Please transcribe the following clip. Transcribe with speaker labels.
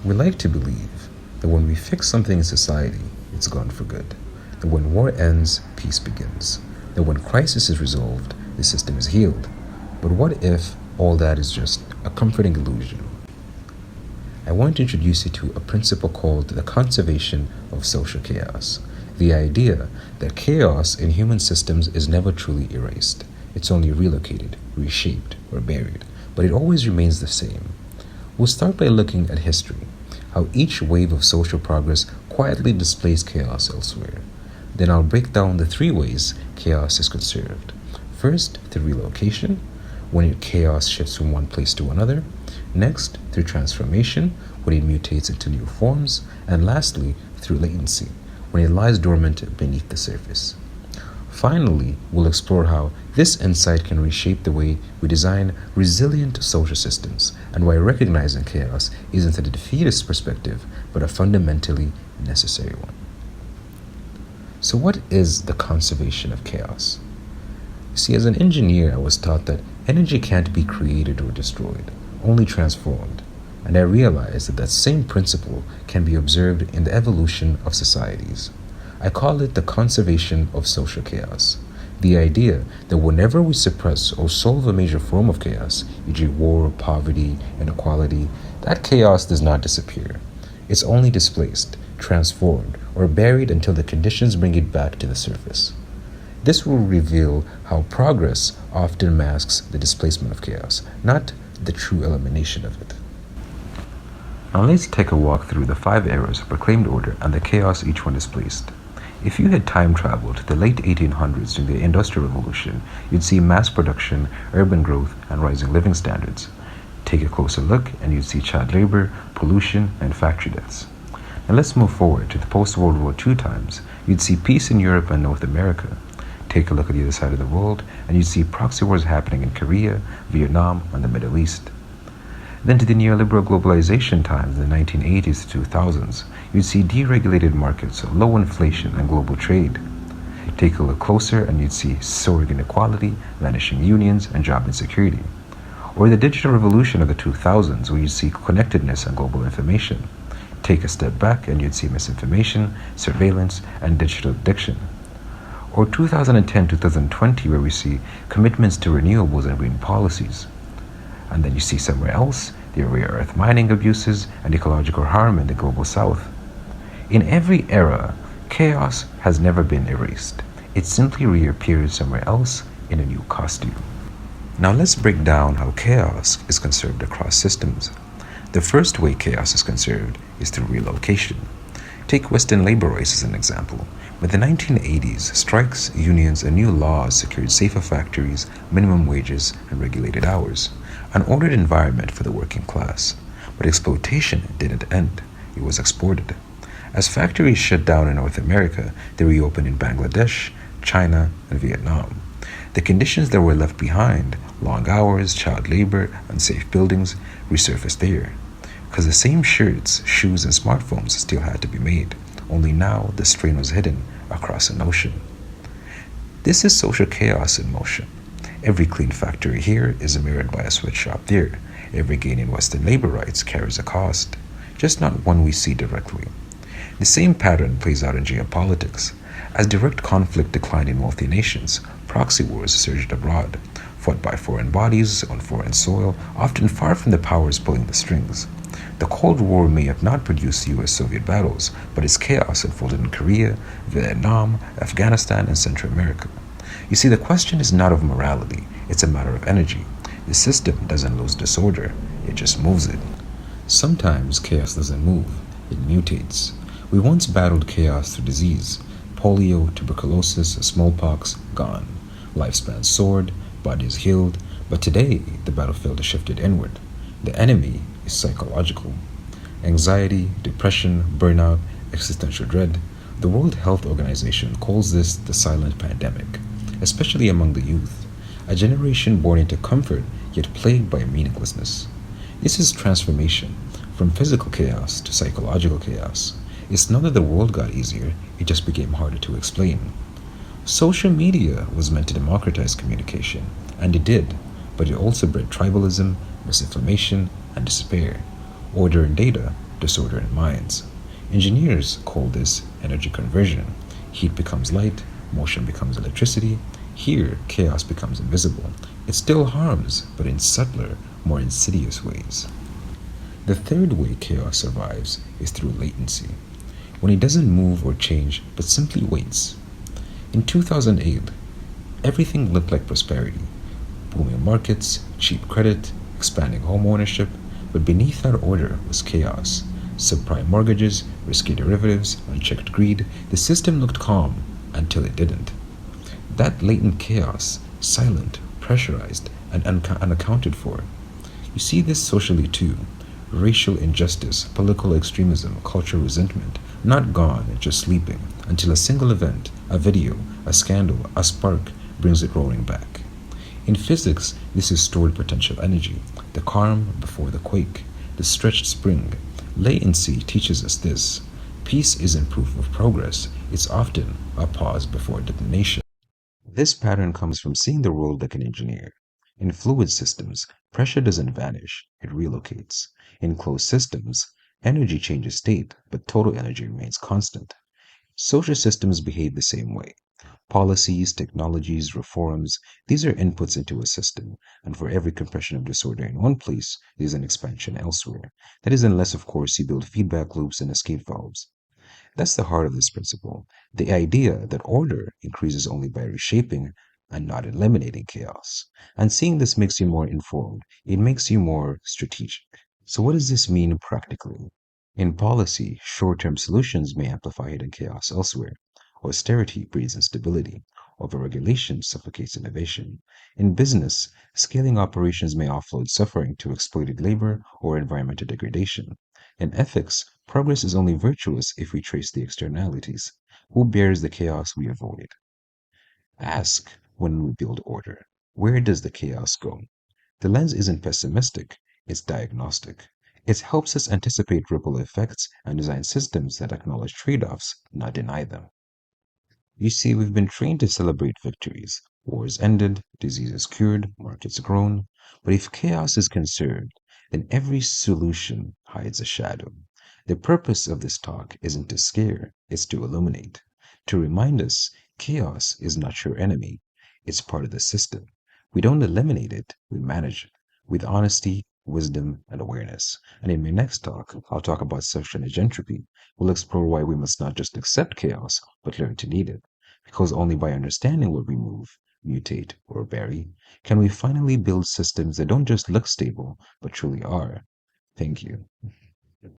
Speaker 1: We like to believe that when we fix something in society, it's gone for good. That when war ends, peace begins. That when crisis is resolved, the system is healed. But what if all that is just a comforting illusion? I want to introduce you to a principle called the conservation of social chaos. The idea that chaos in human systems is never truly erased. It's only relocated, reshaped, or buried, but it always remains the same. We'll start by looking at history, how each wave of social progress quietly displaced chaos elsewhere. Then I'll break down the three ways chaos is conserved. First, through relocation, when chaos shifts from one place to another. Next, through transformation, when it mutates into new forms. And lastly, through latency, when it lies dormant beneath the surface. Finally, we'll explore how this insight can reshape the way we design resilient social systems, and why recognizing chaos isn't a defeatist perspective, but a fundamentally necessary one. So what is the conservation of chaos? You see, as an engineer, I was taught that energy can't be created or destroyed, only transformed. And I realized that that same principle can be observed in the evolution of societies. I call it the conservation of social chaos. The idea that whenever we suppress or solve a major form of chaos, e.g. war, poverty, inequality, that chaos does not disappear. It's only displaced, transformed, or buried until the conditions bring it back to the surface. This will reveal how progress often masks the displacement of chaos, not the true elimination of it. Now let's take a walk through the 5 eras of proclaimed order and the chaos each one displaced. If you had time traveled to the late 1800s during the Industrial Revolution, you'd see mass production, urban growth, and rising living standards. Take a closer look and you'd see child labor, pollution, and factory deaths. Now let's move forward to the post-World War II times. You'd see peace in Europe and North America. Take a look at the other side of the world and you'd see proxy wars happening in Korea, Vietnam, and the Middle East. Then to the neoliberal globalization times in the 1980s to 2000s, you'd see deregulated markets, low inflation, and global trade. Take a look closer and you'd see soaring inequality, vanishing unions, and job insecurity. Or the digital revolution of the 2000s, where you'd see connectedness and global information. Take a step back and you'd see misinformation, surveillance, and digital addiction. Or 2010-2020, where we see commitments to renewables and green policies. And then you see somewhere else the rare earth mining abuses and ecological harm in the global south. In every era, chaos has never been erased. It simply reappears somewhere else in a new costume. Now let's break down how chaos is conserved across systems. The first way chaos is conserved is through relocation. Take Western labor rights as an example. By the 1980s, strikes, unions, and new laws secured safer factories, minimum wages, and regulated hours. An ordered environment for the working class. But exploitation didn't end. It was exported. As factories shut down in North America, they reopened in Bangladesh, China, and Vietnam. The conditions that were left behind, long hours, child labor, unsafe buildings, resurfaced there. Because the same shirts, shoes, and smartphones still had to be made. Only now the strain was hidden across an ocean. This is social chaos in motion. Every clean factory here is mirrored by a sweatshop there. Every gain in Western labor rights carries a cost, just not one we see directly. The same pattern plays out in geopolitics. As direct conflict declined in wealthy nations, proxy wars surged abroad, fought by foreign bodies on foreign soil, often far from the powers pulling the strings. The Cold War may have not produced US-Soviet battles, but its chaos unfolded in Korea, Vietnam, Afghanistan, and Central America. You see, the question is not of morality, it's a matter of energy. The system doesn't lose disorder, it just moves it. Sometimes chaos doesn't move, it mutates. We once battled chaos through disease. Polio, tuberculosis, smallpox, gone. Lifespan soared, bodies healed, but today the battlefield has shifted inward. The enemy is psychological. Anxiety, depression, burnout, existential dread. The World Health Organization calls this the silent pandemic, especially among the youth, a generation born into comfort yet plagued by meaninglessness. This is transformation from physical chaos to psychological chaos. It's not that the world got easier, it just became harder to explain. Social media was meant to democratize communication, and it did, but it also bred tribalism, misinformation, and despair. Order and data disorder in minds. Engineers call this energy conversion. Heat becomes light, motion becomes electricity. Here, chaos becomes invisible. It still harms, but in subtler, more insidious ways. The third way chaos survives is through latency, when it doesn't move or change, but simply waits. In 2008, everything looked like prosperity: booming markets, cheap credit, expanding home ownership, but beneath that order was chaos. Subprime mortgages, risky derivatives, unchecked greed. The system looked calm until it didn't. That latent chaos, silent, pressurized, and unaccounted for. You see this socially too. Racial injustice, political extremism, cultural resentment, not gone, just sleeping, until a single event, a video, a scandal, a spark brings it roaring back. In physics, this is stored potential energy, the calm before the quake, the stretched spring. Latency teaches us this. Peace isn't proof of progress, it's often a pause before detonation. This pattern comes from seeing the world like an engineer. In fluid systems, pressure doesn't vanish, it relocates. In closed systems, energy changes state, but total energy remains constant. Social systems behave the same way. Policies, technologies, reforms, these are inputs into a system, and for every compression of disorder in one place, there's an expansion elsewhere. That is, unless, of course, you build feedback loops and escape valves. That's the heart of this principle, the idea that order increases only by reshaping and not eliminating chaos. And seeing this makes you more informed, it makes you more strategic. So, what does this mean practically? In policy, short term solutions may amplify hidden chaos elsewhere. Austerity breeds instability. Overregulation suffocates innovation. In business, scaling operations may offload suffering to exploited labor or environmental degradation. In ethics, progress is only virtuous if we trace the externalities. Who bears the chaos we avoid? Ask when we build order, where does the chaos go? The lens isn't pessimistic, it's diagnostic. It helps us anticipate ripple effects and design systems that acknowledge trade offs, not deny them. You see, we've been trained to celebrate victories. Wars ended, diseases cured, markets grown. But if chaos is conserved, then every solution hides a shadow. The purpose of this talk isn't to scare, it's to illuminate, to remind us chaos is not your enemy, it's part of the system. We don't eliminate it, we manage it with honesty, wisdom, and awareness. And in my next talk, I'll talk about suctionage entropy. We'll explore why we must not just accept chaos, but learn to lead it. Because only by understanding what we move, mutate, or bury can we finally build systems that don't just look stable, but truly are. Thank you.